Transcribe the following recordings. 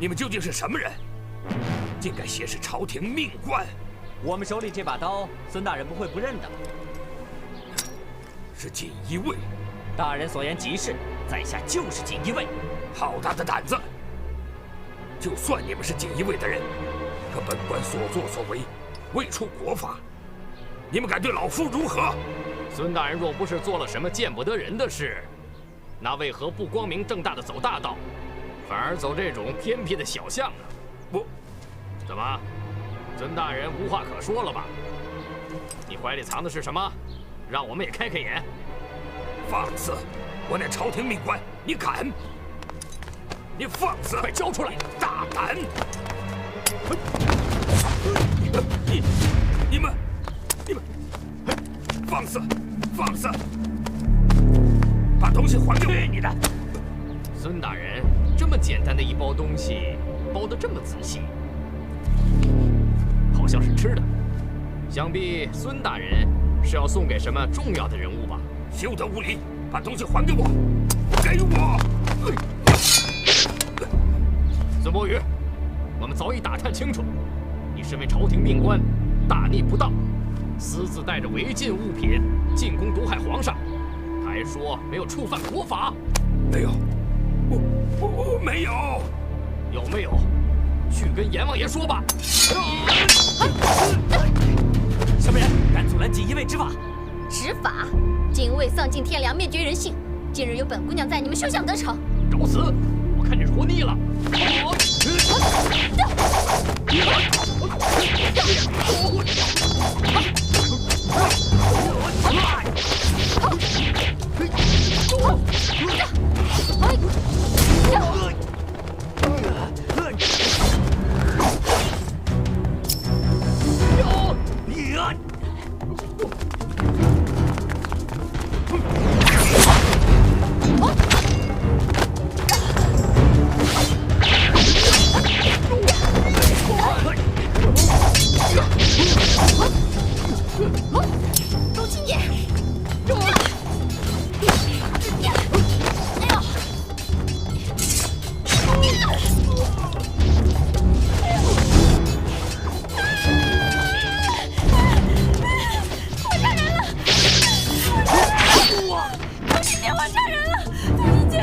你们究竟是什么人？竟敢挟持朝廷命官！我们手里这把刀，孙大人不会不认的。是锦衣卫。大人所言极是，在下就是锦衣卫。好大的胆子！就算你们是锦衣卫的人，可本官所作所为未触国法，你们敢对老夫如何？孙大人若不是做了什么见不得人的事，那为何不光明正大的走大道，反而走这种偏僻的小巷呢？我，怎么，孙大人无话可说了吧？你怀里藏的是什么？让我们也开开眼。放肆！我乃朝廷命官，你敢？你放肆！快交出来！大胆！你们，放肆！放肆！把东西还给我！你的！孙大人，这么简单的一包东西，包得这么仔细，好像是吃的。想必孙大人是要送给什么重要的人物吧？休得无礼！把东西还给我！给我！孙伯宇，我们早已打探清楚，你身为朝廷命官，大逆不道，私自带着违禁物品进宫毒害皇上，还说没有触犯国法。没有，我没有。有没有？去跟阎王爷说吧。什么人敢阻拦锦衣卫执法？执法！锦衣卫丧尽天良，灭绝人性。今日有本姑娘在，你们休想得逞！找死！我看你是活腻了。陆青爷，我杀人了！杜姐姐，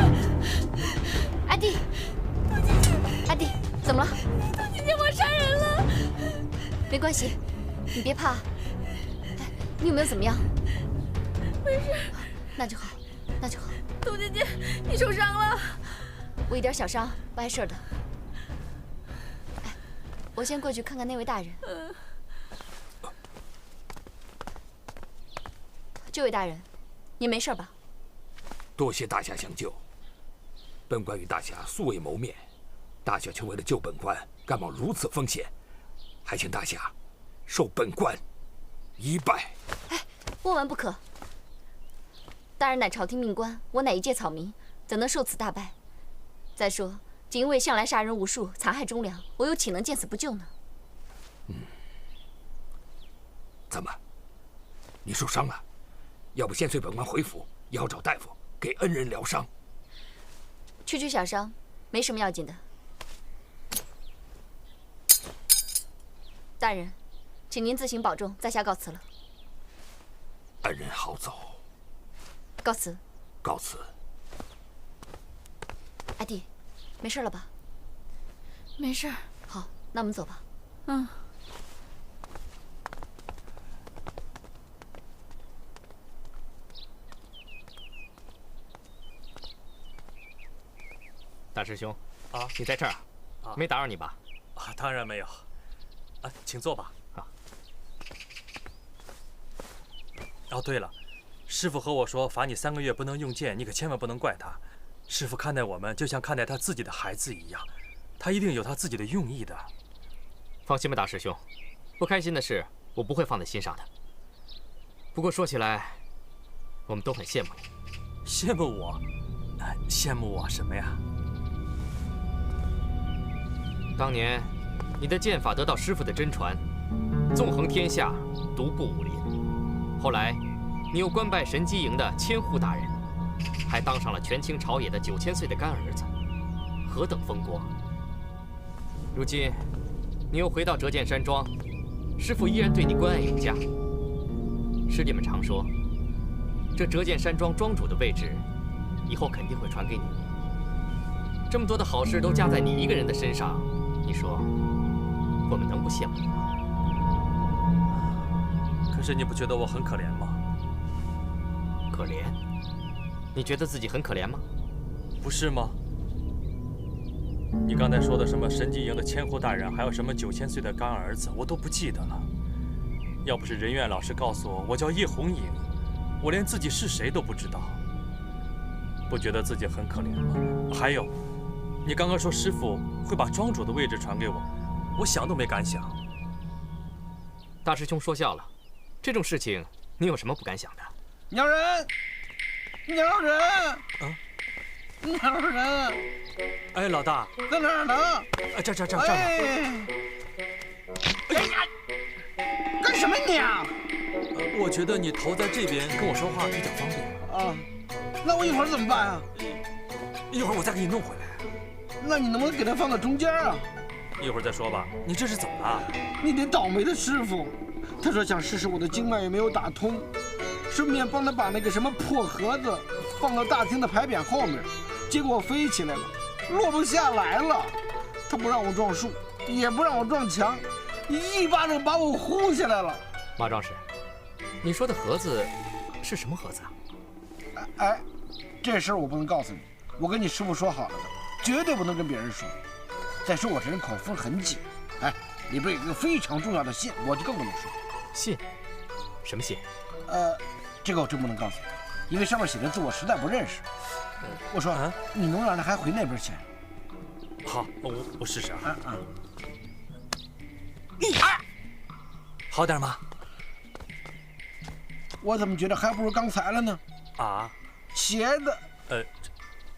阿弟，阿弟，怎么了？杜姐姐，我杀人了！没关系，你别怕。哎，你有没有怎么样？没事。那就好，那就好。杜姐姐，你受伤了？我一点小伤，不碍事的。哎，我先过去看看那位大人。这位大人，您没事吧？多谢大侠相救。本官与大侠素未谋面，大侠却为了救本官，甘冒如此风险，还请大侠受本官一拜。哎，万万不可！大人乃朝廷命官，我乃一介草民，怎能受此大败？再说，锦衣卫向来杀人无数，残害忠良，我又岂能见死不救呢？怎么，你受伤了？要不先随本官回府，也好找大夫给恩人疗伤。区区小伤，没什么要紧的。大人，请您自行保重，在下告辞了。恩人好走。告辞。告辞。阿弟，没事了吧？没事。好，那我们走吧。嗯。大师兄，啊，你在这儿啊？没打扰你吧？啊，当然没有。啊，请坐吧。啊。哦，对了，师傅和我说罚你3个月不能用剑，你可千万不能怪他。师傅看待我们就像看待他自己的孩子一样，他一定有他自己的用意的。放心吧，大师兄，不开心的事我不会放在心上的。不过说起来，我们都很羡慕你。羡慕我？羡慕我什么呀？当年，你的剑法得到师傅的真传，纵横天下，独步武林。后来，你又官拜神机营的千户大人，还当上了权倾朝野的9000岁的干儿子，何等风光！如今你又回到折剑山庄，师傅依然对你关爱有加。师弟们常说，这折剑山庄庄主的位置，以后肯定会传给你。这么多的好事都加在你一个人的身上，你说我们能不羡慕你吗？可是你不觉得我很可怜吗？可怜？你觉得自己很可怜吗？不是吗？你刚才说的什么神机营的千户大人，还有什么9000岁的干儿子，我都不记得了。要不是任院老师告诉我我叫叶红影，我连自己是谁都不知道。不觉得自己很可怜吗？还有，你刚刚说师傅会把庄主的位置传给我，我想都没敢想。大师兄说笑了，这种事情你有什么不敢想的？鸟人，鸟人，鸟人，哎，老大，在哪儿呢？这儿呢。哎呀，干什么你啊？我觉得你头在这边跟我说话比较方便。啊，那我一会儿怎么办啊？一会儿我再给你弄回来。那你能不能给他放到中间啊？一会儿再说吧。你这是怎么了？你得倒霉的师傅，他说想试试我的经脉有没有打通，顺便帮他把那个什么破盒子放到大厅的牌匾后面，结果飞起来了，落不下来了。他不让我撞树，也不让我撞墙，一巴掌把我呼下来了。马壮士，你说的盒子是什么盒子啊？哎，这事儿我不能告诉你，我跟你师傅说好了的，绝对不能跟别人说。再说我这人口风很紧，哎，里边有一个非常重要的信，我就更不能说。信？什么信？这个我真不能告诉你，因为上面写的字我实在不认识。我说，你能让他还回那边去？好，我试试啊。啊！好点吗？我怎么觉得还不如刚才了呢？啊？鞋的。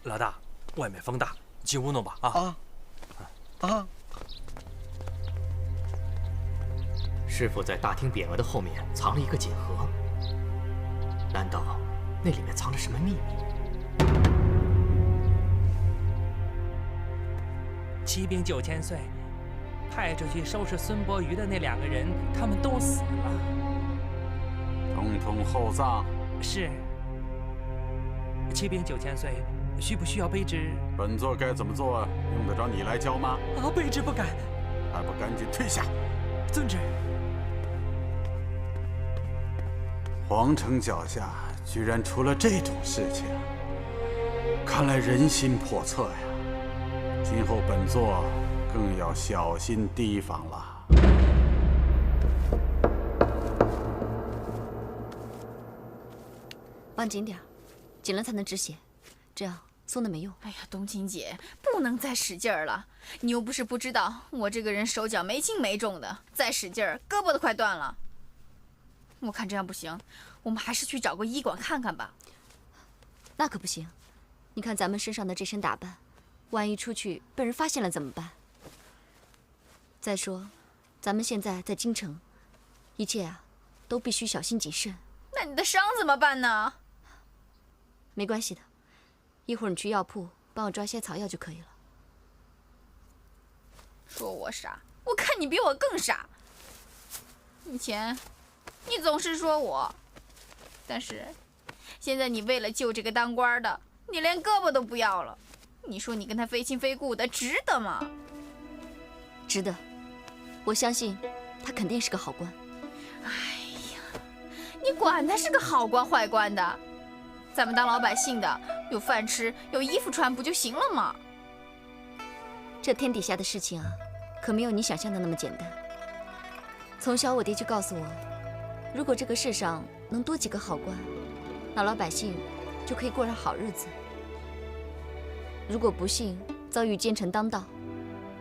老大，外面风大，进屋弄吧啊。师傅在大厅匾额的后面藏了一个锦盒，难道那里面藏着什么秘密？骑兵9000岁，派出去收拾孙伯瑜的那2个人，他们都死了。统统厚葬。是。骑兵9000岁，需不需要卑职？本座该怎么做，用得着你来教吗？卑职不敢。还不赶紧退下！遵旨。皇城脚下居然出了这种事情，看来人心叵测呀。今后本座更要小心提防了。绑紧点，紧了才能止血，这样松的没用。哎呀，冬青姐，不能再使劲儿了。你又不是不知道，我这个人手脚没轻没重的，再使劲儿，胳膊都快断了。我看这样不行，我们还是去找个医馆看看吧。那可不行，你看咱们身上的这身打扮，万一出去被人发现了怎么办？再说，咱们现在在京城，一切啊，都必须小心谨慎。那你的伤怎么办呢？没关系的，一会儿你去药铺帮我抓些草药就可以了。说我傻，我看你比我更傻。以前你总是说我，但是现在你为了救这个当官的，你连胳膊都不要了。你说你跟他非亲非故的，值得吗？值得，我相信他肯定是个好官。哎呀，你管他是个好官坏官的，咱们当老百姓的，有饭吃，有衣服穿，不就行了吗？这天底下的事情啊，可没有你想象的那么简单。从小我爹就告诉我，如果这个世上能多几个好官，那老百姓就可以过上好日子。如果不幸遭遇奸臣当道，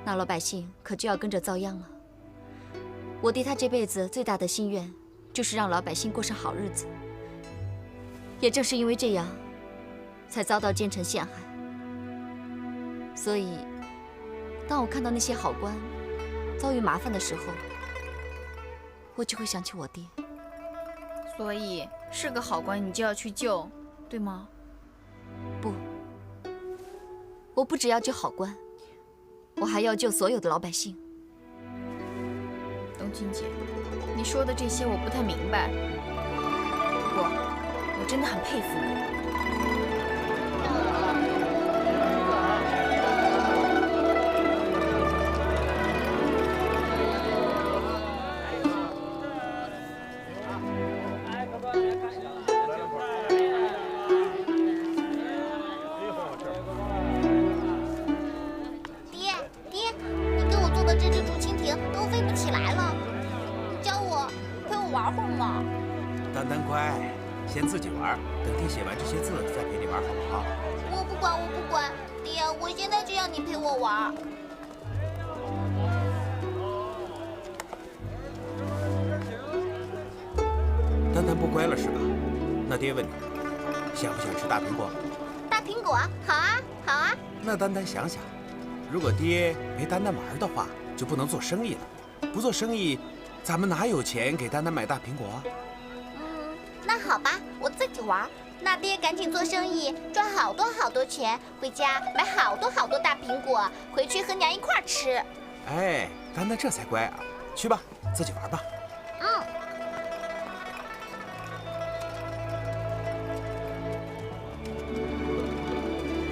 那老百姓可就要跟着遭殃了。我爹他这辈子最大的心愿，就是让老百姓过上好日子。也正是因为这样，才遭到奸臣陷害。所以，当我看到那些好官遭遇麻烦的时候，我就会想起我爹。所以是个好官，你就要去救，对吗？不，我不只要救好官，我还要救所有的老百姓。冬青姐，你说的这些我不太明白，不过我真的很佩服你。先自己玩，等爹写完这些字再陪你玩，好不好？我不管，我不管，爹，我现在就要你陪我玩。丹丹不乖了是吧？那爹问你，想不想吃大苹果？大苹果，好啊，好啊。那丹丹想想，如果爹陪丹丹玩的话，就不能做生意了。不做生意，咱们哪有钱给丹丹买大苹果啊？那好吧，我自己玩。那爹赶紧做生意，赚好多钱，回家买好多大苹果，回去和娘一块儿吃。哎，丹丹这才乖啊！去吧，自己玩吧。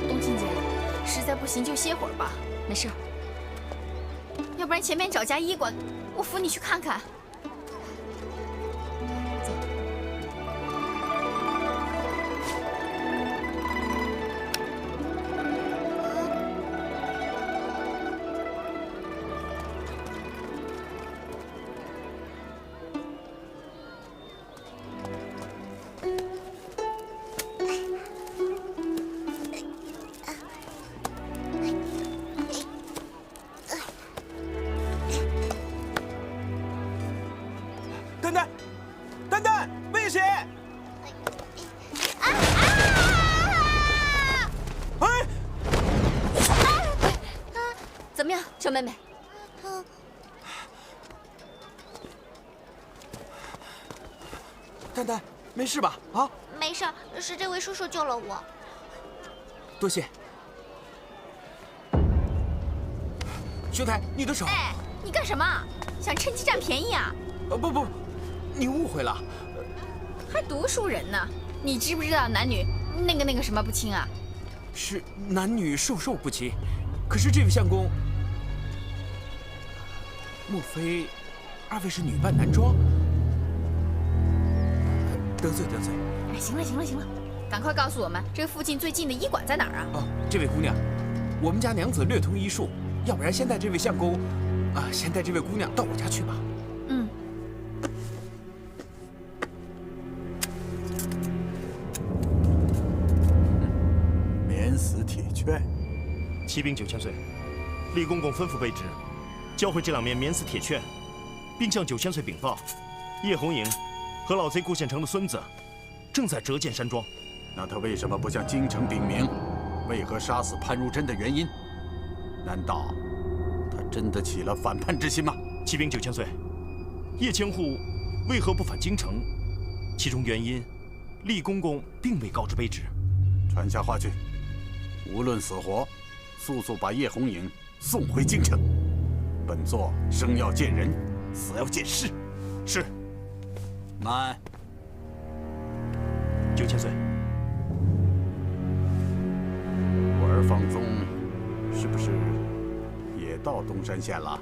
冬青姐，实在不行就歇会儿吧。没事。要不然前面找家医馆，我扶你去看看。丹丹，危险！怎么样，小妹妹？丹丹，没事吧？啊，没事，是这位叔叔救了我。多谢。兄台，你的手。哎，你干什么？想趁机占便宜啊？不，你误会了。还读书人呢？你知不知道男女那个什么不亲啊？是男女授受不亲，可是这位相公，莫非二位是女扮男装？得罪。哎，行了，赶快告诉我们这附近最近的医馆在哪儿啊？哦，这位姑娘，我们家娘子略通医术，要不然先带这位相公，先带这位姑娘到我家去吧。免死铁券。骑兵9000岁，厉公公吩咐卑职，交回这2面免死铁券，并向9000岁禀报，叶红影和老贼顾县城的孙子正在折剑山庄。那他为什么不向京城禀明？为何杀死潘如真的原因？难道他真的起了反叛之心吗？骑兵9000岁，叶千户为何不返京城？其中原因，厉公公并未告知卑职。传下话去，无论死活，速把叶红影送回京城。本座生要见人，死要见尸。是。慢。 9000岁，我儿方宗是不是也到东山县了？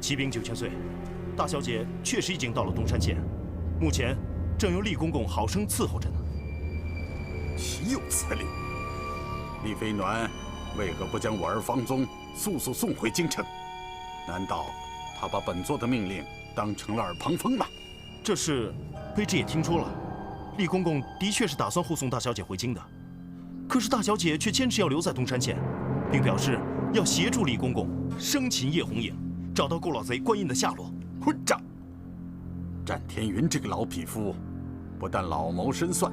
骑兵9000岁，大小姐确实已经到了东山县，目前正由厉公公好生伺候着呢。岂有此理！厉飞鸾为何不将我儿方宗速送回京城？难道他把本座的命令当成了耳旁风吗？这事卑职也听说了。 厉公公的确是打算护送大小姐回京的，可是大小姐却坚持要留在东山县，并表示要协助厉公公生擒叶红影，找到顾老贼官印的下落。混账！战天云这个老匹夫，不但老谋深算，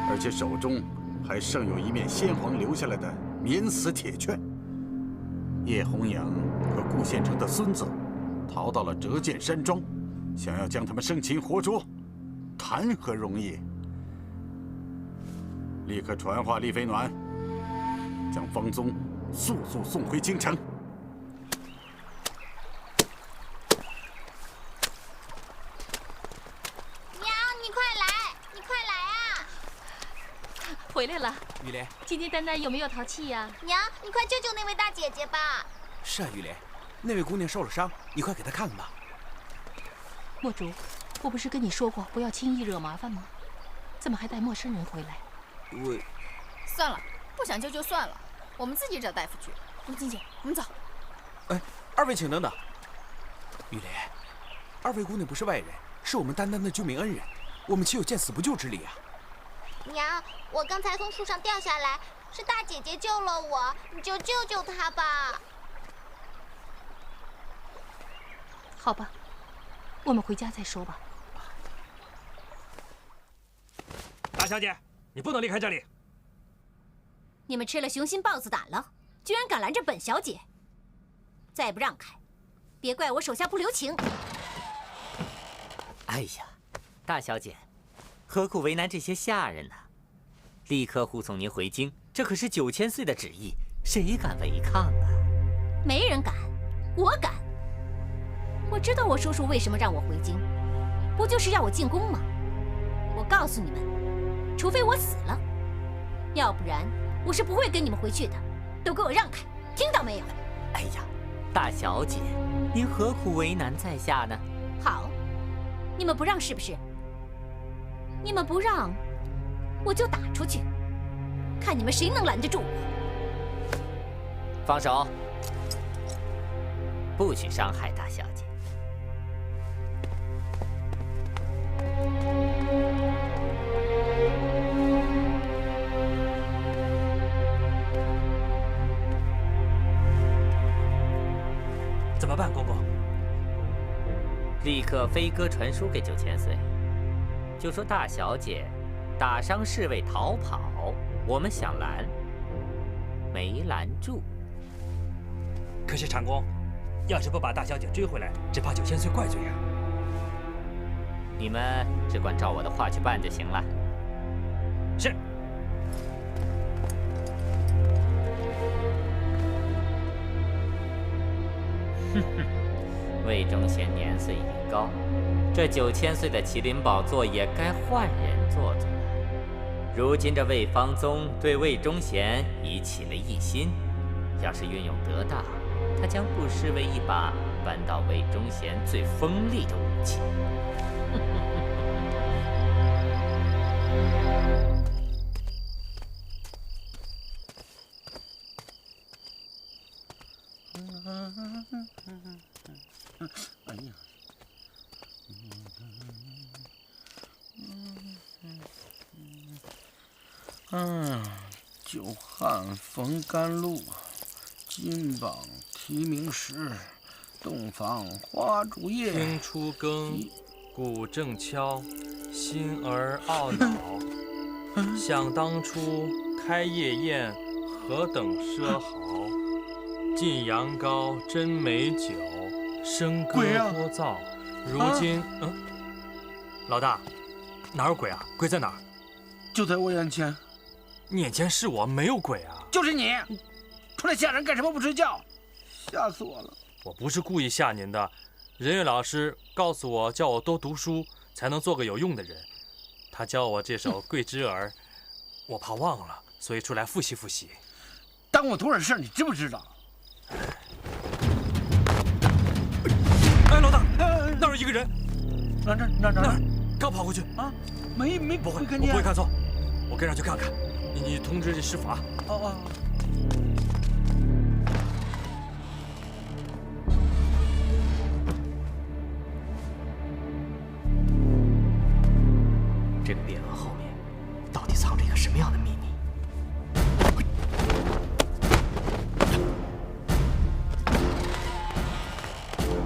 而且手中还剩有一面先皇留下来的免死铁券。叶红影和顾县城的孙子逃到了折剑山庄，想要将他们生擒活捉，谈何容易！ 立刻传话厉飞鸾，将方宗速送回京城。回来了。雨莲，今天丹丹有没有淘气呀？娘，你快救救那位大姐姐吧！是啊，雨莲，那位姑娘受了伤，你快给她看看吧。墨竹，我不是跟你说过不要轻易惹麻烦吗？怎么还带陌生人回来？算了，不想救就算了，我们自己找大夫去。陆静姐，我们走。哎，二位请等等。雨莲，二位姑娘不是外人，是我们丹丹的救命恩人，我们岂有见死不救之理啊？娘，我刚才从树上掉下来，是大姐姐救了我，你就救救她吧。好吧，我们回家再说吧。大小姐，你不能离开这里。你们吃了雄心豹子胆了，居然敢拦着本小姐！再不让开，别怪我手下不留情。哎呀，大小姐，何苦为难这些下人呢？立刻护送您回京，这可是9000岁的旨意，谁敢违抗啊？没人敢，我敢。我知道我叔叔为什么让我回京，不就是要我进宫吗？我告诉你们，除非我死了，要不然我是不会跟你们回去的。都给我让开，听到没有？哎呀，大小姐，您何苦为难在下呢？好，你们不让是不是？你们不让，我就打出去，看你们谁能拦得住我。放手，不许伤害大小姐。怎么办，公公？立刻飞鸽传书给9000岁，就说大小姐打伤侍卫逃跑，我们想拦，没拦住。可是长公，要是不把大小姐追回来，只怕9000岁怪罪啊。你们只管照我的话去办就行了。是。哼哼，魏忠贤年岁已高，这9000岁的麒麟宝座也该换人坐坐了。如今这魏方宗对魏忠贤已起了异心，要是运用得当，他将不失为一把扳倒魏忠贤最锋利的武器。哎呀，久旱逢甘露，金榜题名时，洞房花烛夜。听初更，鼓正敲，心儿懊恼。想当初开夜宴，何等奢豪！晋阳高真美酒，笙歌多噪。如今，老大，哪有鬼啊？鬼在哪儿？就在我眼前。你眼前是我，没有鬼啊！就是你，出来吓人干什么不睡觉？吓死我了！我不是故意吓您的，任月老师告诉我，叫我多读书，才能做个有用的人。他教我这首《桂枝儿》，我怕忘了，所以出来复习复习。耽误我多少事儿，你知不知道？哎，老大，那儿有一个人。哪儿？刚跑过去啊？没不会看见。我不会看错，我跟上去看看。你通知这师傅啊。哦。这个匾额后面到底藏着一个什么样的秘密？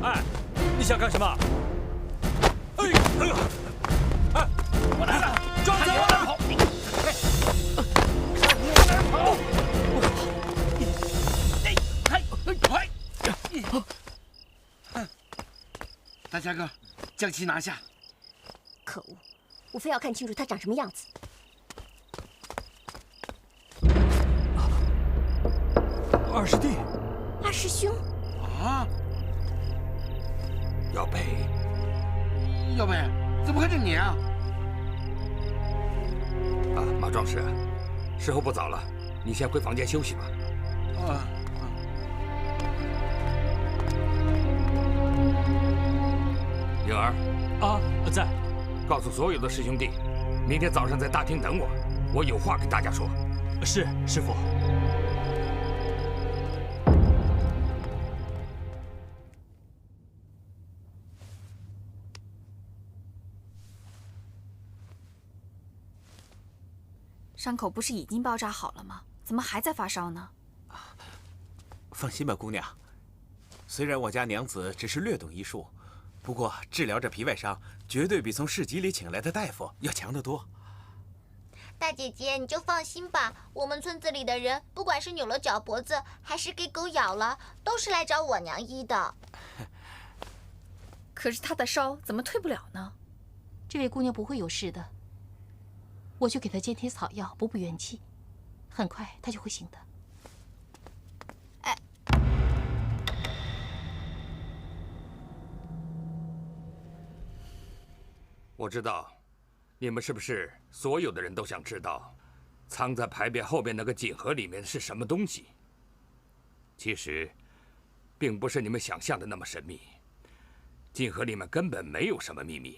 哎，你想干什么？哎呀！哎，我来了！抓住我了！大侠哥，将其拿下！可恶，我非要看清楚他长什么样子。二师弟，二师兄啊！姚北，姚北，怎么会是你啊？马壮士，时候不早了，你先回房间休息吧。颖儿，在。告诉所有的师兄弟，明天早上在大厅等我，我有话跟大家说。是，师傅。伤口不是已经包扎好了吗？怎么还在发烧呢？放心吧，姑娘。虽然我家娘子只是略懂医术，不过治疗这皮外伤，绝对比从市集里请来的大夫要强得多。大姐姐，你就放心吧。我们村子里的人，不管是扭了脚脖子，还是给狗咬了，都是来找我娘医的。可是她的烧怎么退不了呢？这位姑娘不会有事的。我去给她煎贴草药，补补元气，很快她就会醒的。哎，我知道，你们是不是所有的人都想知道，藏在牌匾后面那个锦盒里面是什么东西？其实，并不是你们想象的那么神秘。锦盒里面根本没有什么秘密，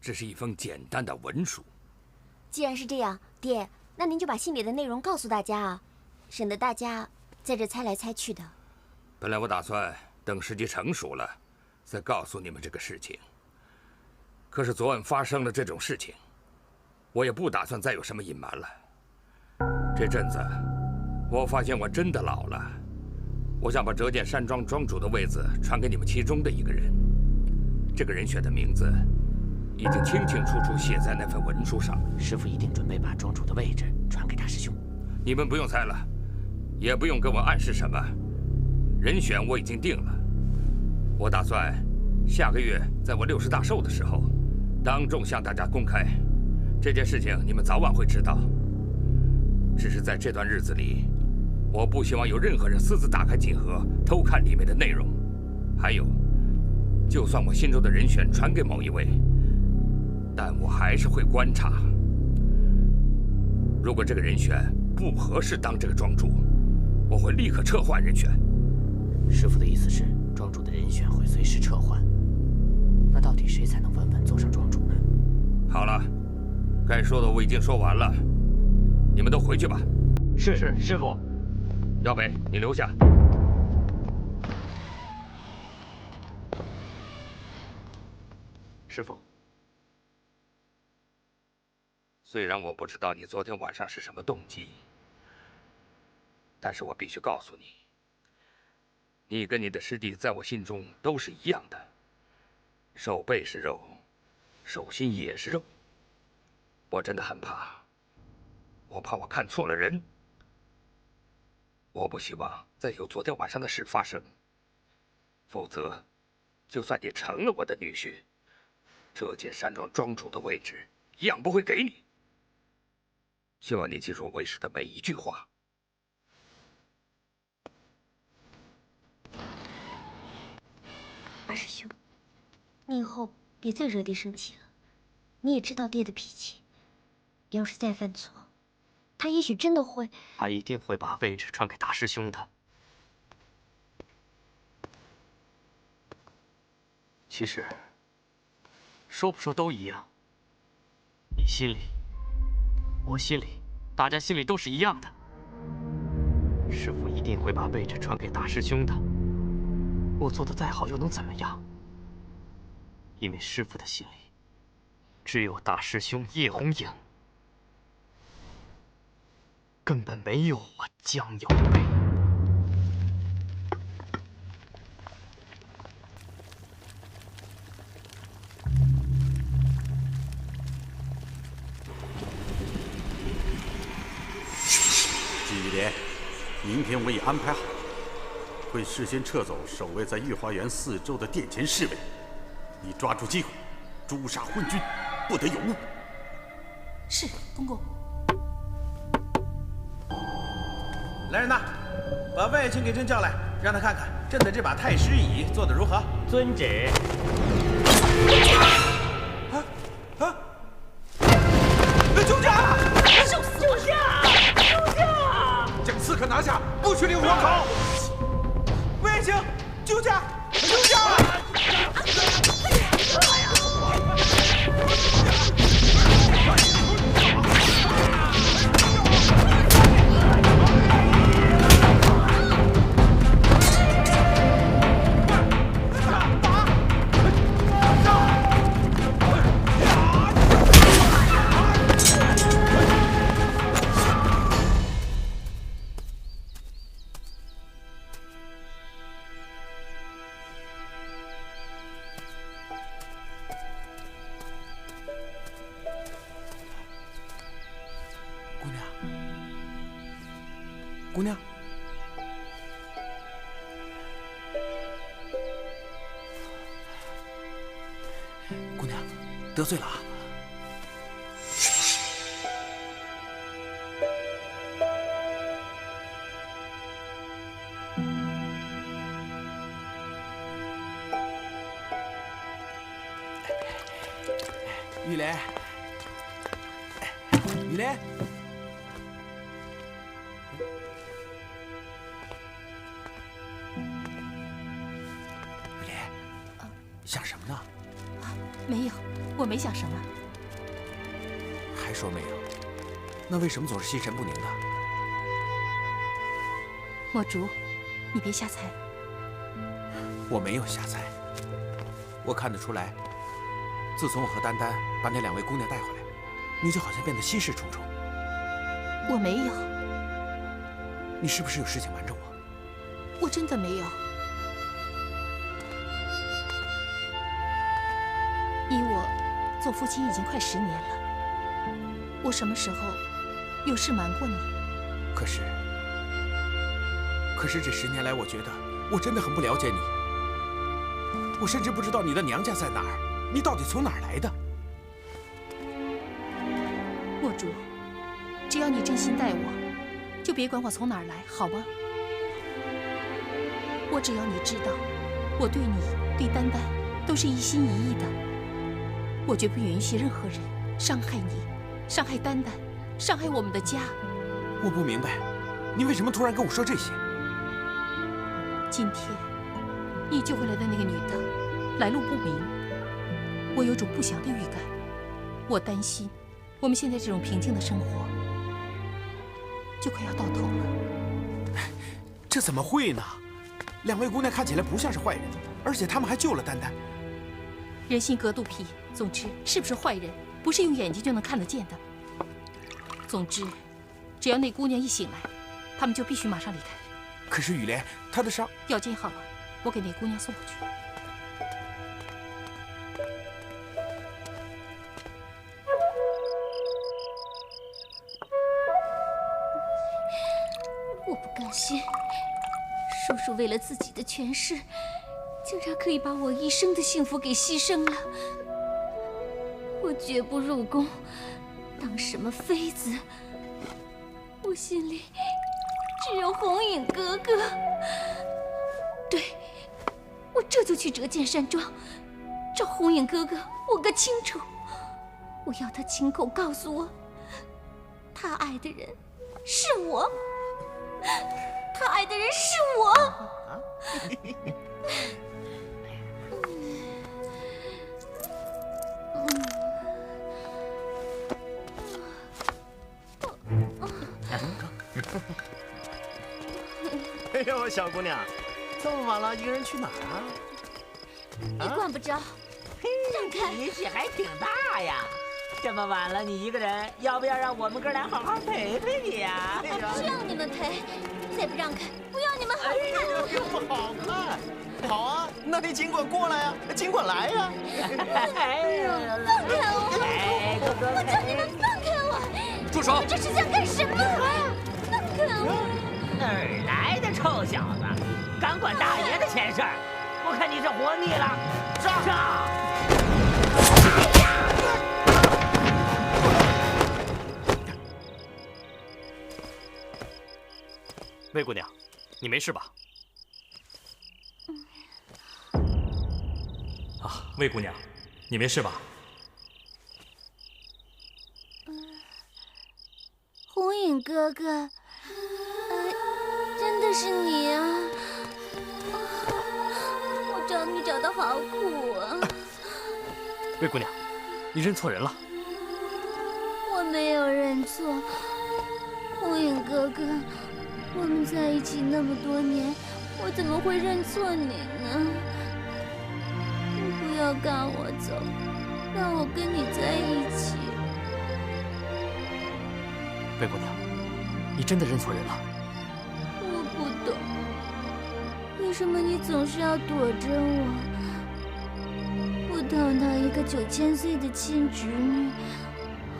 只是一封简单的文书。既然是这样，爹，那您就把信里的内容告诉大家啊，省得大家在这猜来猜去的。本来我打算等时机成熟了，再告诉你们这个事情。可是昨晚发生了这种事情，我也不打算再有什么隐瞒了。这阵子，我发现我真的老了。我想把折剑山庄庄主的位子传给你们其中的一个人。这个人选的名字已经清清楚楚写在那份文书上。师傅一定准备把庄主的位置传给大师兄。你们不用猜了，也不用跟我暗示什么。人选我已经定了，我打算下个月在我60大寿的时候，当众向大家公开。这件事情你们早晚会知道。只是在这段日子里，我不希望有任何人私自打开锦盒偷看里面的内容。还有，就算我心中的人选传给某一位，但我还是会观察。如果这个人选不合适当这个庄主，我会立刻撤换人选。师傅的意思是，庄主的人选会随时撤换。那到底谁才能稳稳坐上庄主呢？好了，该说的我已经说完了，你们都回去吧。是，师傅。耀北，你留下。师傅。虽然我不知道你昨天晚上是什么动机，但是我必须告诉你，你跟你的师弟在我心中都是一样的，手背是肉，手心也是肉。我真的很怕，我怕我看错了人。我不希望再有昨天晚上的事发生，否则，就算你成了我的女婿，折剑山庄庄主的位置一样不会给你。希望你记住为师的每一句话。二师兄，你以后别再惹爹生气了。你也知道爹的脾气，要是再犯错，他也许真的会……他一定会把位置传给大师兄的。其实，说不说都一样。你心里，我心里，大家心里都是一样的。师父一定会把位置传给大师兄的。我做的再好又能怎么样？因为师父的心里，只有大师兄叶红影，根本没有我江有为。季莲，明天我已安排好，会事先撤走守卫在御花园四周的殿前侍卫。你抓住机会，诛杀昏君，不得有误。是，公公。来人呐，把外卿给朕叫来，让他看看朕的这把太师椅做得如何。遵旨。啊！救驾！救驾！姑娘。姑娘，得罪了啊！雨莲，雨莲，雨莲，想什么呢？没有，我没想什么。还说没有？那为什么总是心神不宁的？墨竹，你别瞎猜。我没有瞎猜，我看得出来。自从我和丹丹把那2位姑娘带回来，你就好像变得心事重重。我没有。你是不是有事情瞒着我？我真的没有。依我做父亲已经快10年了，我什么时候有事瞒过你？可是这10年来，我觉得我真的很不了解你。我甚至不知道你的娘家在哪儿。你到底从哪儿来的？墨竹，只要你真心待我，就别管我从哪儿来，好吗？我只要你知道，我对你、对丹丹都是一心一意的。我绝不允许任何人伤害你、伤害丹丹、伤害我们的家。我不明白，你为什么突然跟我说这些？今天你救回来的那个女的来路不明。我有种不祥的预感，我担心我们现在这种平静的生活就快要到头了。这怎么会呢？2位姑娘看起来不像是坏人，而且她们还救了丹丹。人心隔肚皮，总之是不是坏人，不是用眼睛就能看得见的。总之，只要那姑娘一醒来，他们就必须马上离开。可是雨莲，她的伤……药煎好了，我给那姑娘送过去。我不甘心，叔叔为了自己的权势，竟然可以把我一生的幸福给牺牲了。我绝不入宫当什么妃子，我心里只有红影哥哥。对，我这就去折剑山庄，找红影哥哥问个清楚。我要他亲口告诉我，他爱的人是我。他爱的人是我。哎呦，小姑娘，这么晚了，一个人去哪儿啊？你管不着。让开！脾气还挺大呀。这么晚了，你一个人，要不要让我们哥俩好好陪陪你呀？不要你们陪，再不让开，不要你们好看。又不好看。好啊，那你尽管过来呀，尽管来呀。哎呦，放开我！哎，哥哥，我叫你们放开我！住手！你这是想干什么？放开我！哪儿来的臭小子，敢管大爷的闲事儿？我看你是活腻了。上！魏姑娘，你没事吧？啊，魏姑娘，你没事吧？红影哥哥，真的是你啊！我找你找得好苦啊！魏姑娘，你认错人了。我没有认错，红影哥哥。我们在一起那么多年，我怎么会认错你呢？你不要赶我走，让我跟你在一起。魏姑娘，你真的认错人了。我不懂，为什么你总是要躲着我？我堂堂一个9000岁的亲侄女，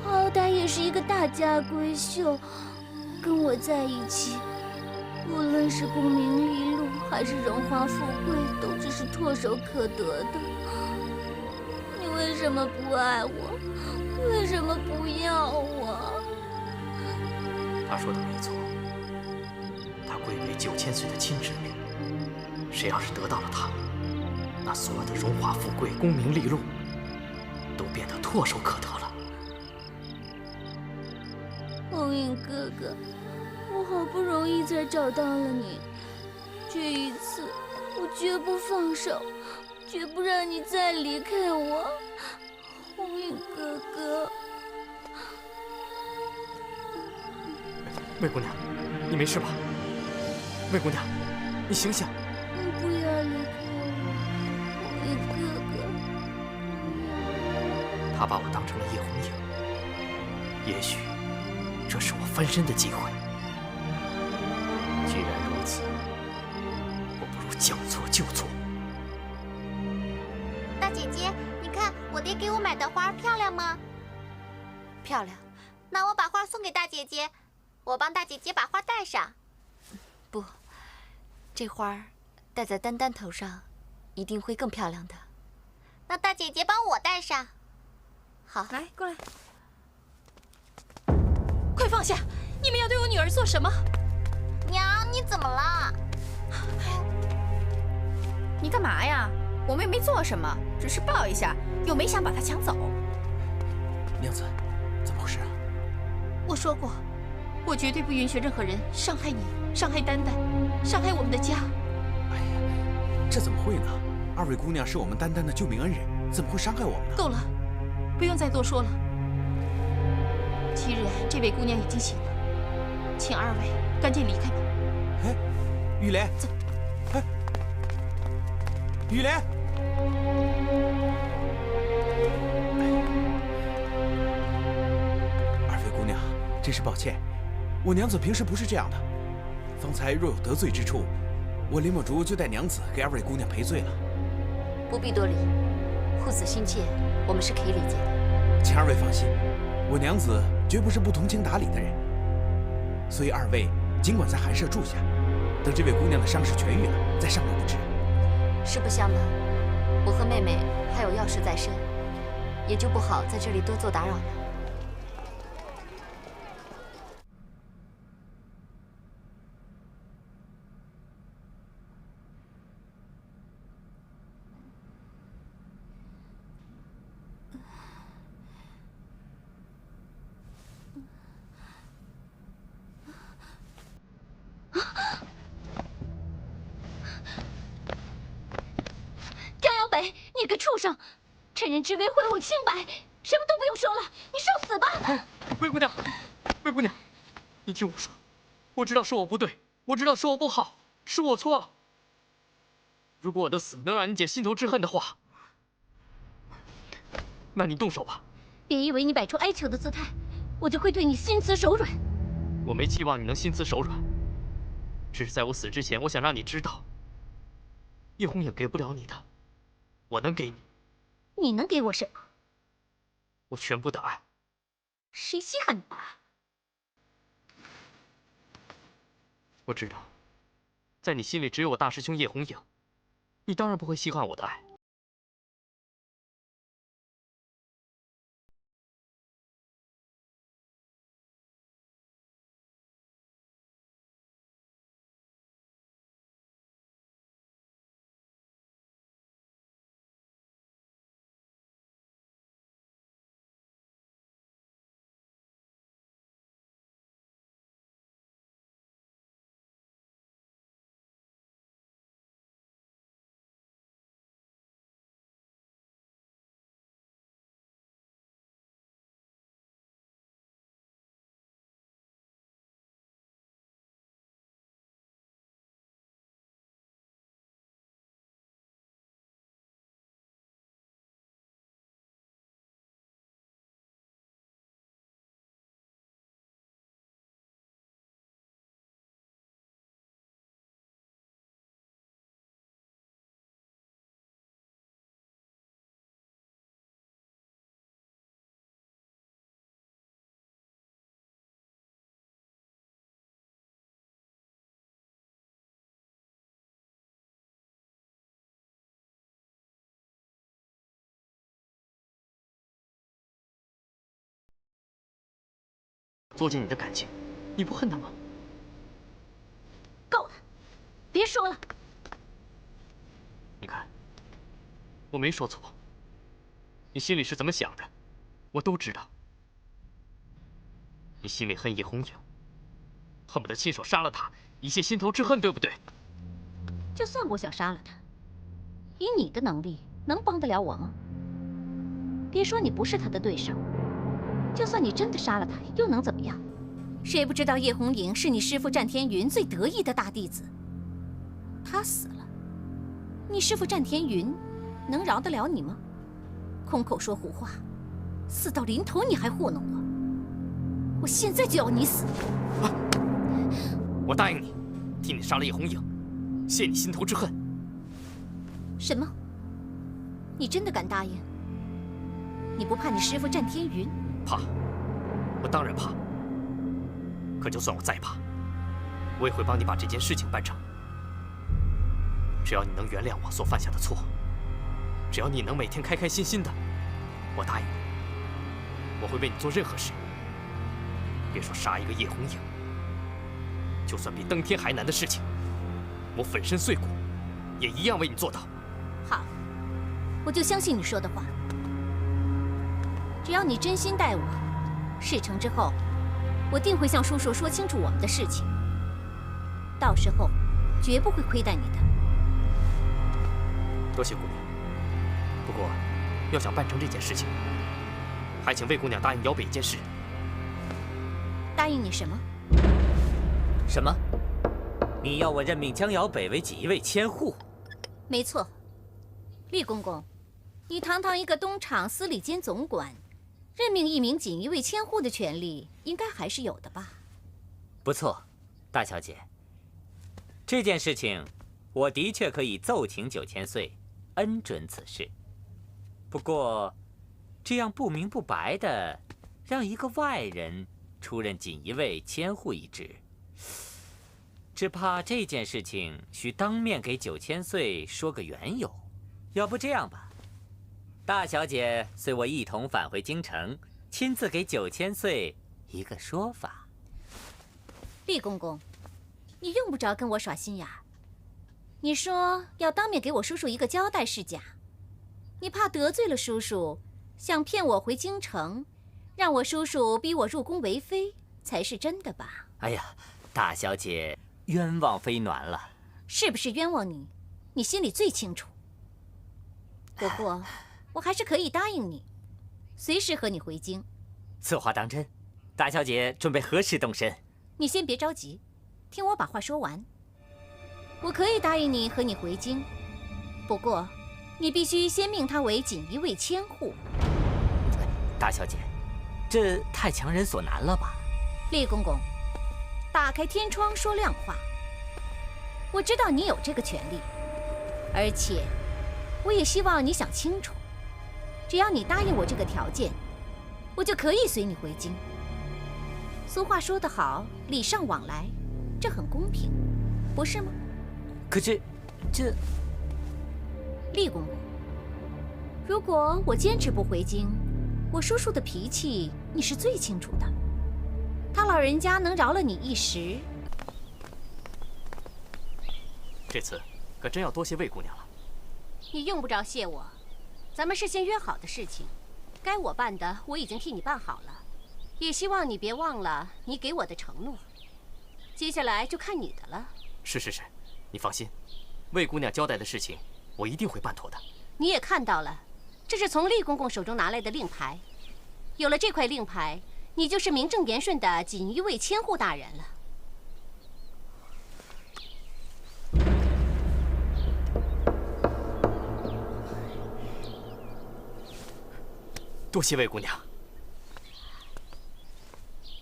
好歹也是一个大家闺秀，跟我在一起。无论是功名利禄，还是荣华富贵，都只是唾手可得的。你为什么不爱我？为什么不要我？他说的没错，他贵为9000岁的亲侄女。谁要是得到了她，那所有的荣华富贵、功名利禄，都变得唾手可得了。红影哥哥，我好不容易才找到了你，这一次我绝不放手，绝不让你再离开我，红影哥哥。魏姑娘，你没事吧？魏姑娘，你醒醒！你不要离开我，红影哥哥。他把我当成了叶红影，也许这是我翻身的机会。既然如此，我不如将错就错。大姐姐，你看我爹给我买的花漂亮吗？漂亮。那我把花送给大姐姐，我帮大姐姐把花戴上。不，这花儿戴在丹丹头上，一定会更漂亮的。那大姐姐帮我戴上。好，来，过来。快放下！你们要对我女儿做什么？娘，你怎么了？你干嘛呀？我们也没做什么，只是抱一下，又没想把她抢走。娘子，怎么回事啊？我说过，我绝对不允许任何人伤害你，伤害丹丹，伤害我们的家。哎呀，这怎么会呢？二位姑娘是我们丹丹的救命恩人，怎么会伤害我们呢？够了，不用再多说了。既然这位姑娘已经醒了，请二位赶紧离开吧。哎，雨莲，哎，雨莲，二位姑娘，真是抱歉，我娘子平时不是这样的。方才若有得罪之处，我林墨竹就带娘子给二位姑娘赔罪了。不必多礼，护子心切，我们是可以理解的。请二位放心，我娘子绝不是不通情达理的人，所以二位尽管在寒舍住下，等这位姑娘的伤势痊愈了，再上路不迟。实不相瞒，我和妹妹还有要事在身，也就不好在这里多做打扰了。你个畜生，趁人之危毁我清白，什么都不用说了，你受死吧！魏姑娘，魏姑娘，你听我说，我知道是我不对，我知道是我不好，是我错了。如果我的死能让你姐心头之恨的话，那你动手吧。别以为你摆出哀求的姿态，我就会对你心慈手软。我没期望你能心慈手软，只是在我死之前，我想让你知道，叶红也给不了你的。我能给你，你能给我什么？我全部的爱。谁稀罕你？我知道，在你心里只有我大师兄叶红影，你当然不会稀罕我的爱。作践你的感情，你不恨他吗？够了，别说了。你看，我没说错，你心里是怎么想的，我都知道。你心里恨叶红影，恨不得亲手杀了他，以泄心头之恨，对不对？就算我想杀了他，以你的能力，能帮得了我吗？别说你不是他的对手，就算你真的杀了他，又能怎么样？谁不知道叶红影是你师父战天云最得意的大弟子？他死了，你师父战天云能饶得了你吗？空口说胡话，死到临头你还糊弄我！我现在就要你死！我答应你，替你杀了叶红影，泄你心头之恨。什么？你真的敢答应？你不怕你师父战天云？怕，我当然怕。可就算我再怕，我也会帮你把这件事情办成。只要你能原谅我所犯下的错，只要你能每天开开心心的，我答应你，我会为你做任何事。别说杀一个叶红影，就算比登天还难的事情，我粉身碎骨也一样为你做到。好，我就相信你说的话。只要你真心待我，事成之后，我定会向叔叔说清楚我们的事情。到时候，绝不会亏待你的。多谢姑娘。不过，要想办成这件事情，还请魏姑娘答应姚北一件事。答应你什么？什么？你要我任命江瑶北为锦衣卫千户？没错，厉公公，你堂堂一个东厂司礼监总管，任命一名锦衣卫千户的权利应该还是有的吧？不错，大小姐。这件事情，我的确可以奏请9000岁，恩准此事。不过，这样不明不白的让一个外人出任锦衣卫千户一职，只怕这件事情需当面给9000岁说个缘由。要不这样吧，大小姐随我一同返回京城，亲自给9000岁一个说法。厉公公，你用不着跟我耍心眼儿。你说要当面给我叔叔一个交代是假，你怕得罪了叔叔，想骗我回京城，让我叔叔逼我入宫为妃，才是真的吧？哎呀，大小姐冤枉妃暖了。是不是冤枉你，你心里最清楚。不过，我还是可以答应你，随时和你回京。此话当真？大小姐准备何时动身？你先别着急，听我把话说完。我可以答应你和你回京，不过你必须先命他为锦衣卫千户。大小姐，这太强人所难了吧？厉公公，打开天窗说亮话。我知道你有这个权利，而且我也希望你想清楚，只要你答应我这个条件，我就可以随你回京。俗话说得好，礼尚往来，这很公平，不是吗？可这……厉公公，如果我坚持不回京，我叔叔的脾气你是最清楚的。他老人家能饶了你一时，这次可真要多谢魏姑娘了。你用不着谢我，咱们事先约好的事情，该我办的我已经替你办好了，也希望你别忘了你给我的承诺。接下来就看你的了。是，你放心，魏姑娘交代的事情，我一定会办妥的。你也看到了，这是从厉公公手中拿来的令牌，有了这块令牌，你就是名正言顺的锦衣卫千户大人了。多谢魏姑娘。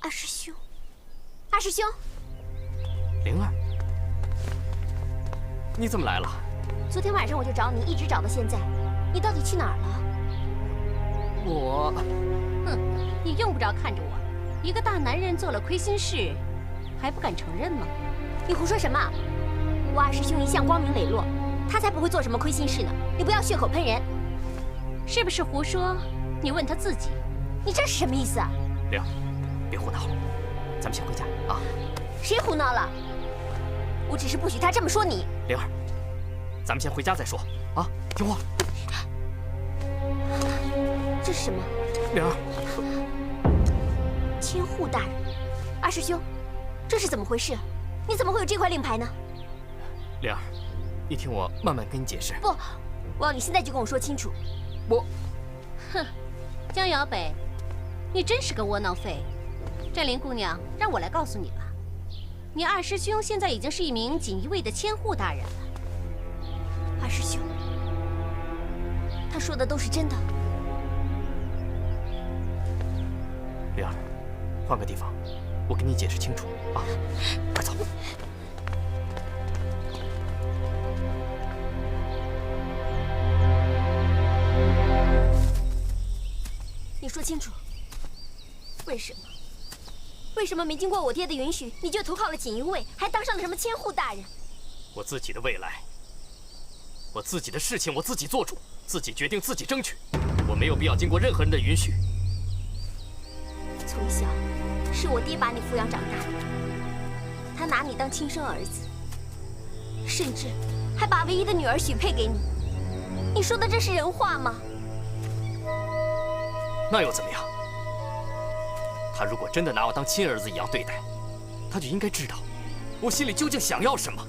二师兄，二师兄，灵儿，你怎么来了？昨天晚上我就找你，一直找到现在，你到底去哪儿了？我……哼，你用不着看着我，一个大男人做了亏心事，还不敢承认吗？你胡说什么？我二师兄一向光明磊落，他才不会做什么亏心事呢。你不要血口喷人，是不是胡说？你问他自己。你这是什么意思啊？灵儿，别胡闹。咱们先回家啊。谁胡闹了？我只是不许他这么说你。灵儿，咱们先回家再说啊，听话。这是什么？灵儿，千户大人，二师兄，这是怎么回事？你怎么会有这块令牌呢？灵儿，你听我慢慢跟你解释。不，我要你现在就跟我说清楚。哼，江瑶北，你真是个窝囊废。这林姑娘，让我来告诉你吧，你二师兄现在已经是一名锦衣卫的千户大人了。二师兄，他说的都是真的。灵儿，换个地方，我跟你解释清楚啊！快走。你说清楚，为什么？为什么没经过我爹的允许，你就投靠了锦衣卫，还当上了什么千户大人？我自己的未来，我自己的事情我自己做主，自己决定，自己争取，我没有必要经过任何人的允许。从小是我爹把你抚养长大的，他拿你当亲生儿子，甚至还把唯一的女儿许配给你。你说的这是人话吗？那又怎么样？他如果真的拿我当亲儿子一样对待，他就应该知道我心里究竟想要什么。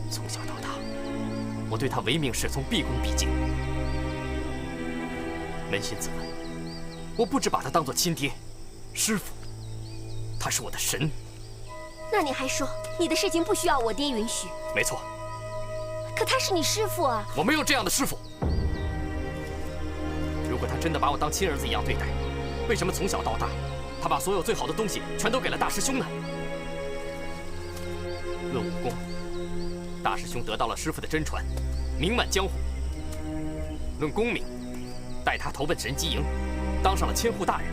从小到大，我对他唯命是从，毕恭毕敬，扪心自问，我不只把他当作亲爹、师傅，他是我的神。那你还说你的事情不需要我爹允许？没错。可他是你师傅啊！我没有这样的师傅。如果他真的把我当亲儿子一样对待，为什么从小到大，他把所有最好的东西全都给了大师兄呢？论武功，大师兄得到了师傅的真传，名满江湖；论功名，带他投奔神机营，当上了千户大人，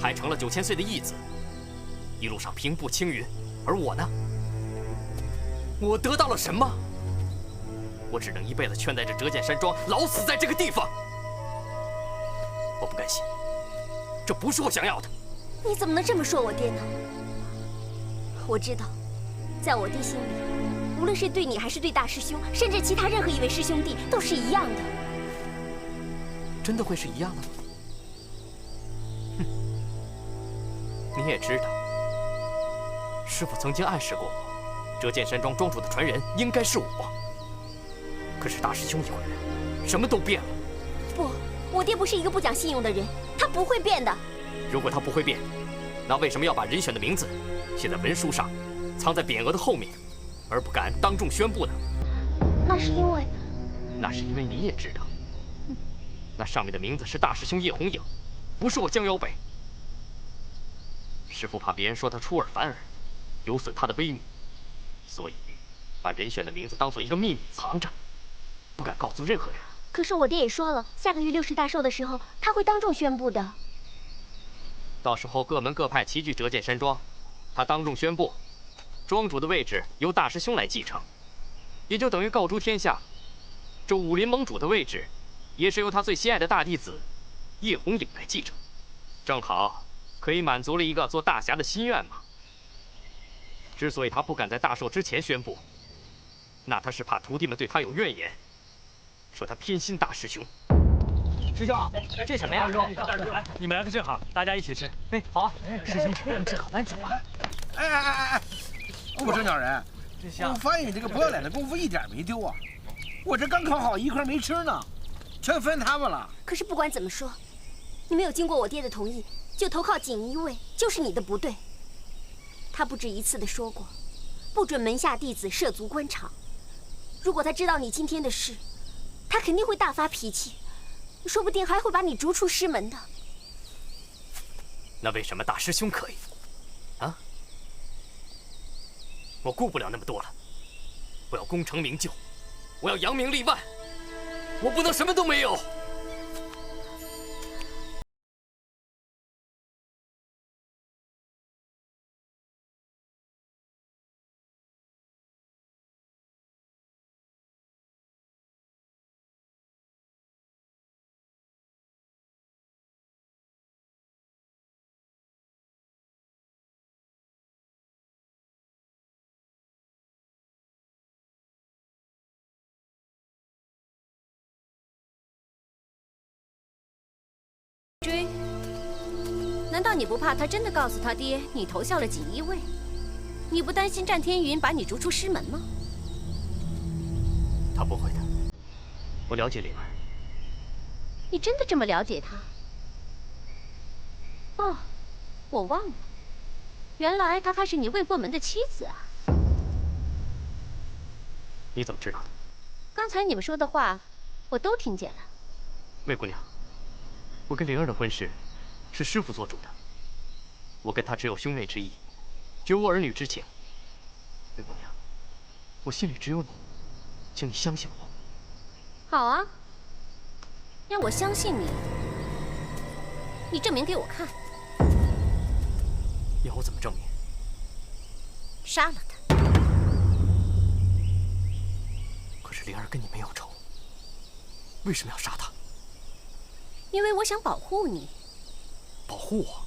还成了9000岁的义子，一路上平步青云。而我呢？我得到了什么？我只能一辈子圈在这折剑山庄，老死在这个地方。我不甘心，这不是我想要的。你怎么能这么说我爹呢？我知道，在我爹心里，无论是对你还是对大师兄，甚至其他任何一位师兄弟，都是一样的。真的会是一样的吗？哼，你也知道，师父曾经暗示过我，折剑山庄庄主的传人应该是我。可是大师兄一回来，什么都变了。不，我爹不是一个不讲信用的人，他不会变的。如果他不会变，那为什么要把人选的名字写在文书上，藏在匾额的后面，而不敢当众宣布呢？那是因为你也知道，那上面的名字是大师兄叶红影，不是我江瑶北。师父怕别人说他出尔反尔，有损他的威名，所以把人选的名字当做一个秘密藏着，不敢告诉任何人。可是我爹也说了，下个月60大寿的时候，他会当众宣布的。到时候各门各派齐聚折剑山庄，他当众宣布，庄主的位置由大师兄来继承，也就等于告诸天下，这武林盟主的位置，也是由他最心爱的大弟子叶红影来继承，正好可以满足了一个做大侠的心愿嘛。之所以他不敢在大寿之前宣布，那他是怕徒弟们对他有怨言，说他偏心大师兄。师兄，这什么呀？你们来的正好，大家一起吃。哎，好啊。师兄，这好难煮啊。哎，不成鸟人，我发现你这个不要脸的功夫一点没丢啊！我这刚烤好一块没吃呢，全分他们了。可是不管怎么说，你没有经过我爹的同意就投靠锦衣卫，就是你的不对。他不止一次的说过，不准门下弟子涉足官场。如果他知道你今天的事，他肯定会大发脾气，说不定还会把你逐出师门的。那为什么大师兄可以？啊？我顾不了那么多了，我要功成名就，我要扬名立万，我不能什么都没有。追？难道你不怕他真的告诉他爹你投效了锦衣卫？你不担心战天云把你逐出师门吗？他不会的，我了解灵儿。你真的这么了解他？哦，我忘了，原来她还是你未过门的妻子啊！你怎么知道的？刚才你们说的话，我都听见了。魏姑娘，我跟灵儿的婚事是师傅做主的，我跟她只有兄妹之义，绝无儿女之情。魏姑娘，我心里只有你，请你相信我。好啊，让我相信你，你证明给我看。要我怎么证明？杀了他。可是灵儿跟你没有仇，为什么要杀她？因为我想保护你。保护我？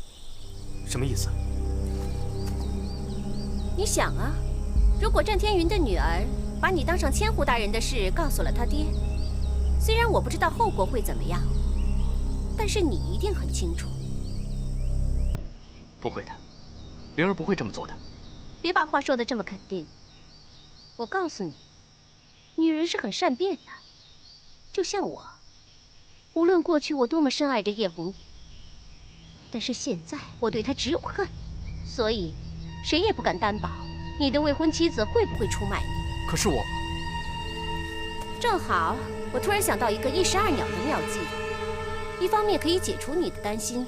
什么意思？你想啊，如果战天云的女儿把你当上千户大人的事告诉了他爹，虽然我不知道后果会怎么样，但是你一定很清楚。不会的，灵儿不会这么做的。别把话说得这么肯定。我告诉你，女人是很善变的，就像我。无论过去我多么深爱着叶红衣，但是现在我对她只有恨，所以谁也不敢担保你的未婚妻子会不会出卖你。可是我……正好，我突然想到一个一石二鸟的妙计，一方面可以解除你的担心，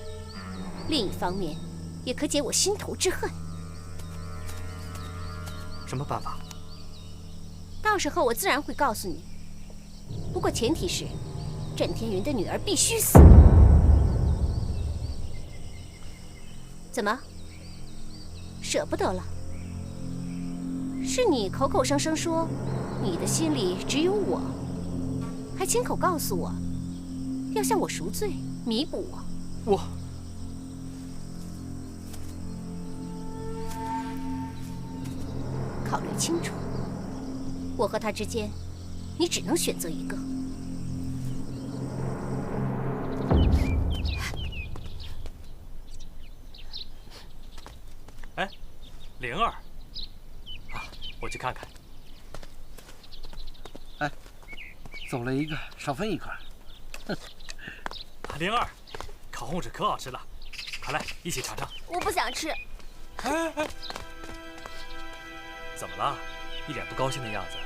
另一方面也可解我心头之恨。什么办法？到时候我自然会告诉你。不过前提是，战天云的女儿必须死。怎么？舍不得了？是你口口声声说你的心里只有我，还亲口告诉我要向我赎罪，弥补我。我……考虑清楚，我和他之间，你只能选择一个。哎，灵儿，啊，我去看看。哎，走了一个，少分一块。灵儿，烤红薯可好吃了，快来一起尝尝。我不想吃。哎哎，怎么了？一脸不高兴的样子。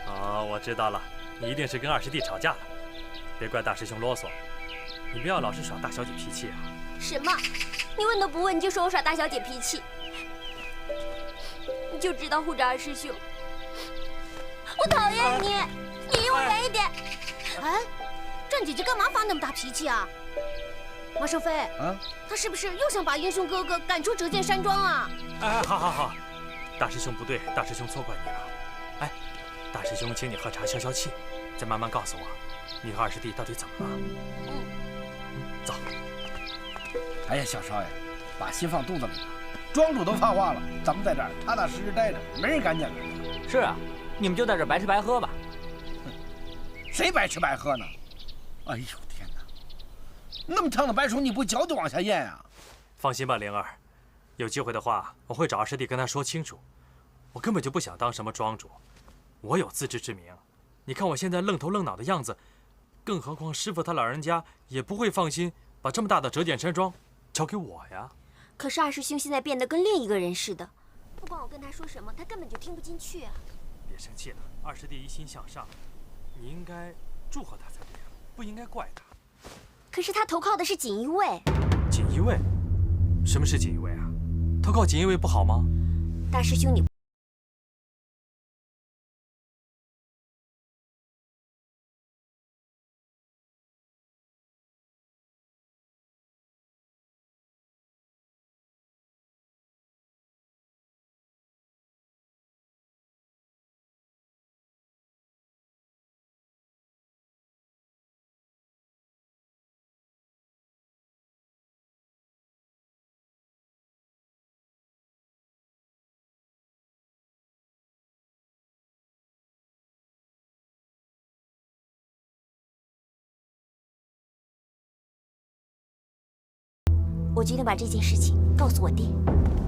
哦，我知道了，你一定是跟二师弟吵架了。别怪大师兄啰嗦，你不要老是耍大小姐脾气啊。什么？你问都不问就说我耍大小姐脾气，你就知道护着二师兄。我讨厌你，你离我远一点。哎，战姐姐干嘛发那么大脾气啊？马胜飞，他是不是又想把英雄哥哥赶出折剑山庄啊？哎，好，大师兄不对，大师兄错怪你了。哎，大师兄请你喝茶消消气，再慢慢告诉我，你和二师弟到底怎么了？走。哎呀，小少爷，把心放肚子里吧。庄主都发话了，咱们在这儿踏踏实实待着，没人敢讲。是啊，你们就在这儿白吃白喝吧。谁白吃白喝呢？哎呦天哪！那么烫的白薯你不嚼就往下咽啊？放心吧，灵儿，有机会的话我会找二师弟跟他说清楚。我根本就不想当什么庄主，我有自知之明。你看我现在愣头愣脑的样子，更何况师傅他老人家也不会放心把这么大的折剑山庄交给我呀。可是二师兄现在变得跟另一个人似的，不管我跟他说什么，他根本就听不进去啊。别生气了，二师弟一心向上，你应该祝贺他才对，不应该怪他。可是他投靠的是锦衣卫。锦衣卫？什么是锦衣卫啊？投靠锦衣卫不好吗？大师兄，你我决定把这件事情告诉我爹。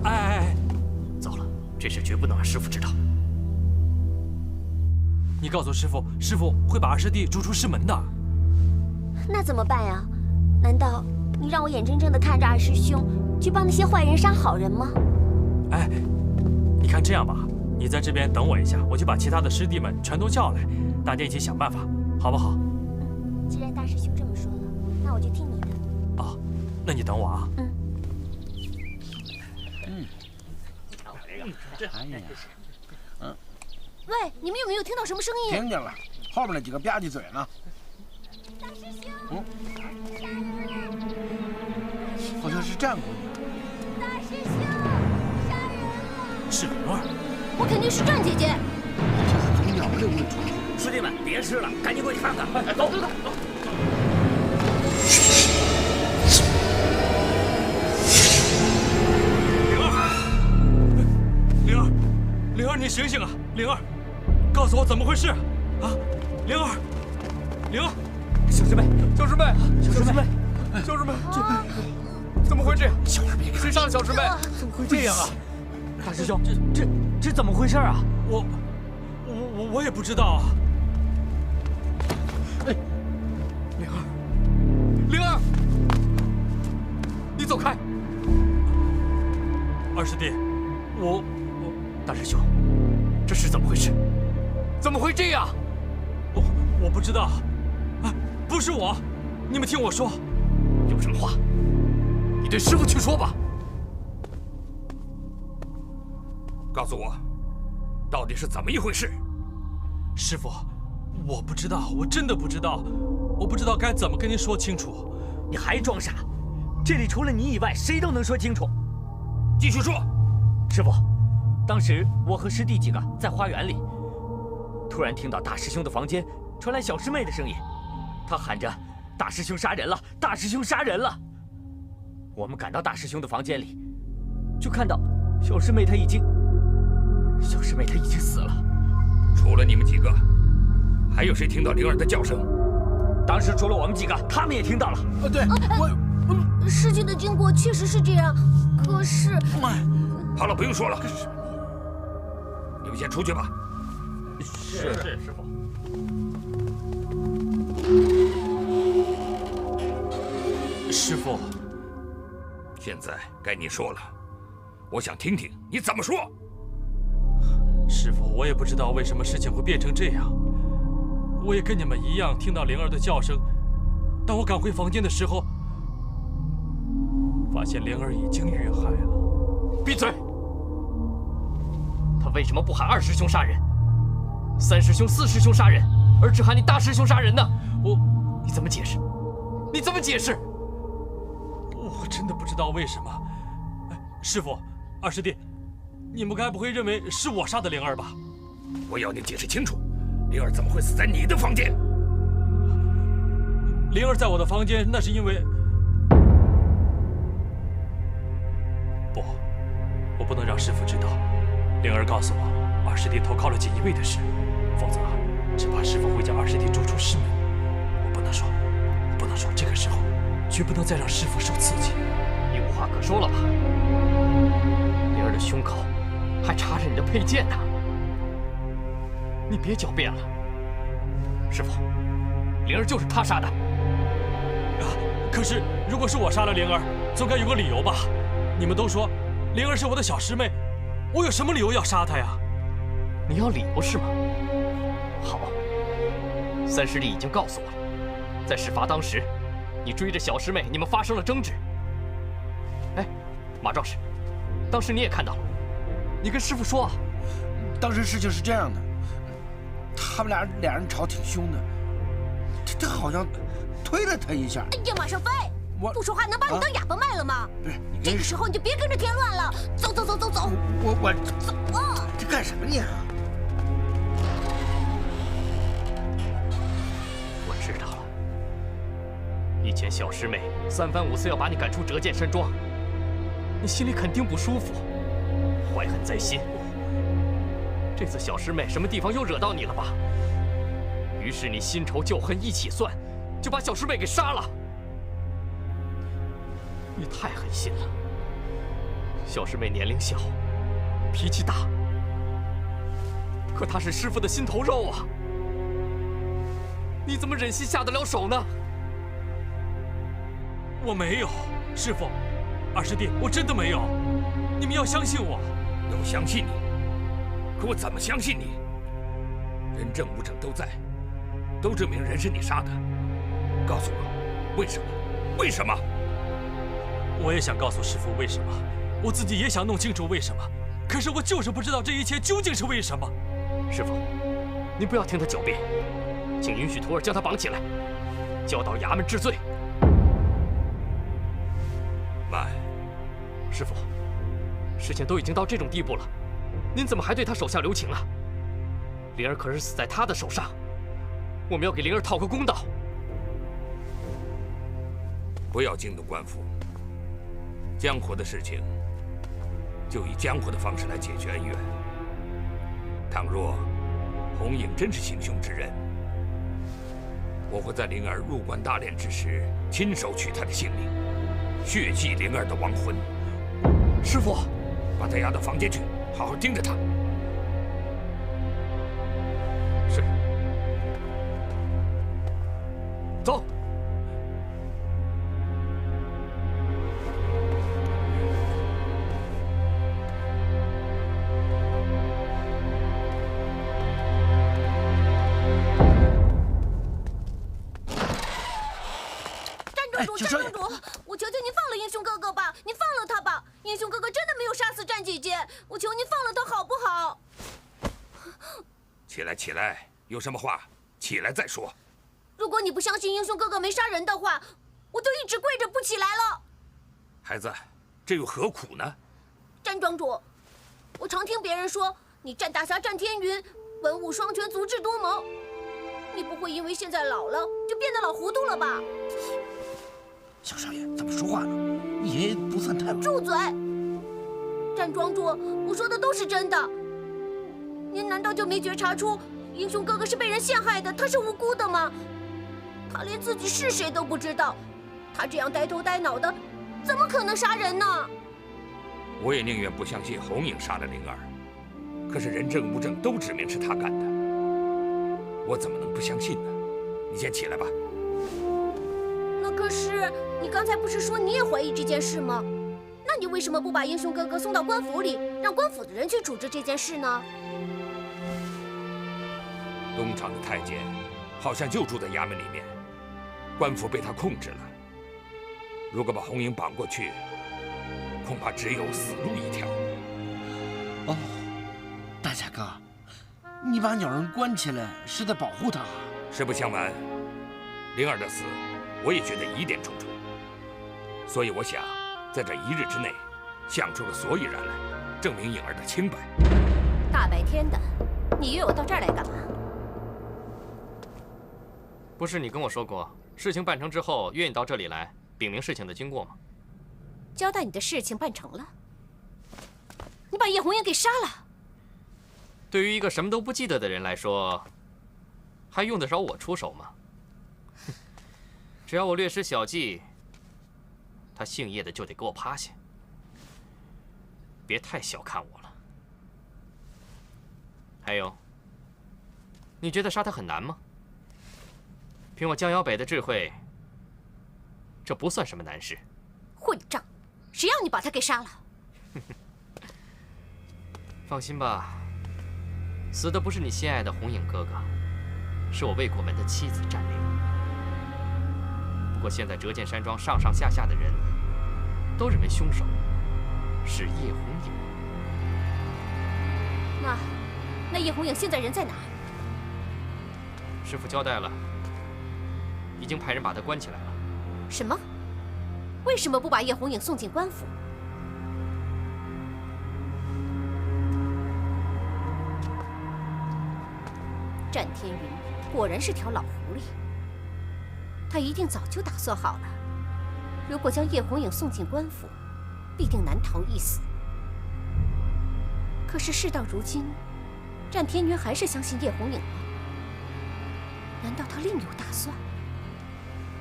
哎，糟了，这事绝不能让师傅知道。你告诉师傅，师傅会把二师弟逐出师门的。那怎么办呀？难道你让我眼睁睁地看着二师兄去帮那些坏人杀好人吗？哎，你看这样吧，你在这边等我一下，我就把其他的师弟们全都叫来，大家一起想办法，好不好？既然大师兄这么说了，那我就听你的。哦，那你等我啊。喂，你们有没有听到什么声音？听见了，后面那几个吧唧嘴呢。大师兄，好像是战姑娘。大师兄，杀人了！是灵儿，我肯定是战姐姐。这是从鸟类问出来的。师弟们，别吃了，赶紧过去看看。走。灵儿，你醒醒啊！灵儿，告诉我怎么回事啊！灵儿，小师妹，小师妹，怎么会这样？小师妹，谁杀了小师妹？怎么会这样啊？大师兄，这怎么回事啊？我也不知道啊。哎，灵儿，你走开！二师弟，我。大师兄，这是怎么回事？怎么会这样？我不知道，啊，不是我，你们听我说，有什么话，你对师傅去说吧。告诉我，到底是怎么一回事？师傅，我不知道，我真的不知道，我不知道该怎么跟您说清楚。你还装傻？这里除了你以外，谁都能说清楚。继续说。师傅。当时我和师弟几个在花园里，突然听到大师兄的房间传来小师妹的声音，她喊着：“大师兄杀人了！大师兄杀人了！”我们赶到大师兄的房间里，就看到小师妹她已经死了。除了你们几个，还有谁听到灵儿的叫声？当时除了我们几个，他们也听到了。对，事情的经过确实是这样，可是……好了，不用说了。你们先出去吧。是师傅。师傅，现在该你说了，我想听听你怎么说。师傅，我也不知道为什么事情会变成这样。我也跟你们一样听到灵儿的叫声，当我赶回房间的时候，发现灵儿已经遇害了。闭嘴！他为什么不喊二师兄杀人、三师兄、四师兄杀人，而只喊你大师兄杀人呢？你怎么解释？你怎么解释？我真的不知道为什么。师傅，二师弟，你们该不会认为是我杀的灵儿吧？我要你解释清楚，灵儿怎么会死在你的房间？灵儿在我的房间，那是因为……不，我不能让师傅知道。灵儿告诉我，二师弟投靠了锦衣卫的事，否则只怕师傅会将二师弟逐出师门。我不能说，这个时候绝不能再让师傅受刺激。你无话可说了吧？灵儿的胸口还插着你的佩剑呢，你别狡辩了。师傅，灵儿就是他杀的。可是如果是我杀了灵儿，总该有个理由吧？你们都说灵儿是我的小师妹。我有什么理由要杀他呀？你要理由是吗？好，三师弟已经告诉我了，在事发当时，你追着小师妹，你们发生了争执。哎，马壮士，当时你也看到了，你跟师傅说啊。当时事情是这样的，他们俩人吵挺凶的，他好像推了他一下。哎呀，马少飞！不说话能把你当哑巴卖了吗？不是，这个时候你就别跟着添乱了。走。我走啊！这干什么你啊？我知道了。以前小师妹三番五次要把你赶出折剑山庄，你心里肯定不舒服，怀恨在心。这次小师妹什么地方又惹到你了吧？于是你新仇旧恨一起算，就把小师妹给杀了。你太狠心了。小师妹年龄小，脾气大，可她是师傅的心头肉啊！你怎么忍心下得了手呢？我没有，师傅，二师弟，我真的没有。你们要相信我。要相信你，可我怎么相信你？人证物证都在，都证明人是你杀的。告诉我，为什么？为什么？我也想告诉师傅为什么，我自己也想弄清楚为什么，可是我就是不知道这一切究竟是为什么。师傅，您不要听他狡辩，请允许徒儿将他绑起来，交到衙门治罪。慢，师傅，事情都已经到这种地步了，您怎么还对他手下留情啊？灵儿可是死在他的手上，我们要给灵儿讨个公道。不要惊动官府，江湖的事情就以江湖的方式来解决恩怨。倘若红影真是行凶之人，我会在灵儿入关大殓之时亲手取她的性命，血祭灵儿的亡魂。师傅，把她押到房间去，好好盯着她。是。走。小少爷，我求求您放了英雄哥哥吧！您放了他吧！英雄哥哥真的没有杀死战姐姐，我求您放了他好不好？起来，起来，有什么话起来再说。如果你不相信英雄哥哥没杀人的话，我就一直跪着不起来了。孩子，这又何苦呢？詹庄主，我常听别人说你战大侠战天云文武双全，足智多谋，你不会因为现在老了就变得老糊涂了吧？小少爷怎么说话呢？爷爷不算太……住嘴！詹庄主，我说的都是真的。您难道就没觉察出英雄哥哥是被人陷害的，他是无辜的吗？他连自己是谁都不知道，他这样呆头呆脑的，怎么可能杀人呢？我也宁愿不相信红影杀了灵儿，可是人证物证都指明是他干的，我怎么能不相信呢？你先起来吧。那可是你刚才不是说你也怀疑这件事吗？那你为什么不把英雄哥哥送到官府里，让官府的人去处置这件事呢？东厂的太监好像就住在衙门里面，官府被他控制了。如果把红影绑过去，恐怕只有死路一条。哦，大侠哥，你把鸟人关起来是在保护他？实不相瞒，灵儿的死我也觉得疑点重重，所以我想在这1日之内想出个所以然来，证明影儿的清白。大白天的，你约我到这儿来干嘛？不是你跟我说过，事情办成之后约你到这里来，禀明事情的经过吗？交代你的事情办成了，你把叶红颜给杀了。对于一个什么都不记得的人来说，还用得着我出手吗？只要我略施小计，他姓叶的就得给我趴下。别太小看我了。还有，你觉得杀他很难吗？凭我江瑶北的智慧，这不算什么难事。混账！谁让你把他给杀了？放心吧，死的不是你心爱的红影哥哥，是我魏国门的妻子战灵。不过现在折剑山庄上上下下的人都认为凶手是叶红影。那叶红影现在人在哪儿？师父交代了，已经派人把他关起来了。什么？为什么不把叶红影送进官府？战天云果然是条老狐狸，他一定早就打算好了，如果将叶红影送进官府，必定难逃一死。可是事到如今，战天云还是相信叶红影吗？难道他另有打算？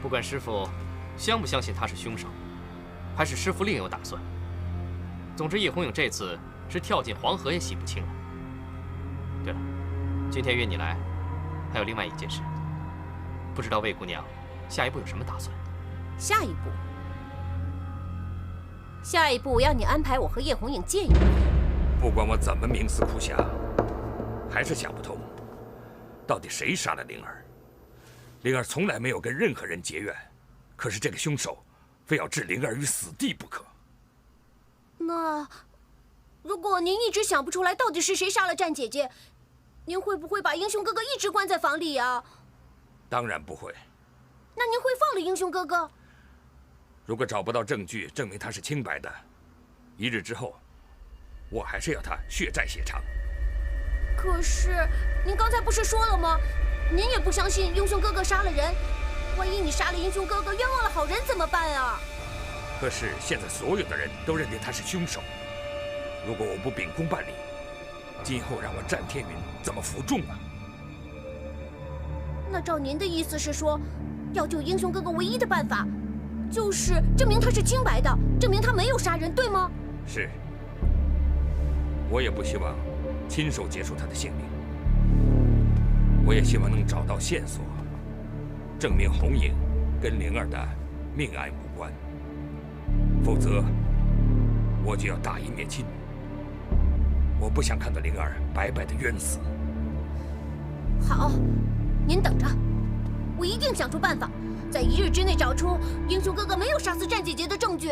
不管师父相不相信他是凶手，还是师傅另有打算？总之，叶红影这次是跳进黄河也洗不清了。对了，今天约你来，还有另外一件事，不知道魏姑娘下一步有什么打算？下一步，我要你安排我和叶红影见一面。不管我怎么冥思苦想，还是想不通，到底谁杀了灵儿？灵儿从来没有跟任何人结怨，可是这个凶手非要置灵儿于死地不可。那，如果您一直想不出来到底是谁杀了战姐姐，您会不会把英雄哥哥一直关在房里啊？当然不会。那您会放了英雄哥哥？如果找不到证据证明他是清白的，1日之后，我还是要他血债血偿。可是，您刚才不是说了吗？您也不相信英雄哥哥杀了人，万一你杀了英雄哥哥，冤枉了好人怎么办啊？可是现在所有的人都认定他是凶手，如果我不秉公办理，今后让我战天云怎么服众啊？那照您的意思是说，要救英雄哥哥唯一的办法，就是证明他是清白的，证明他没有杀人，对吗？是。我也不希望亲手结束他的性命，我也希望能找到线索，证明红影跟灵儿的命案无关，否则我就要大义灭亲。我不想看到灵儿白白的冤死。好，您等着，我一定想出办法，在1日之内找出英雄哥哥没有杀死战姐姐的证据。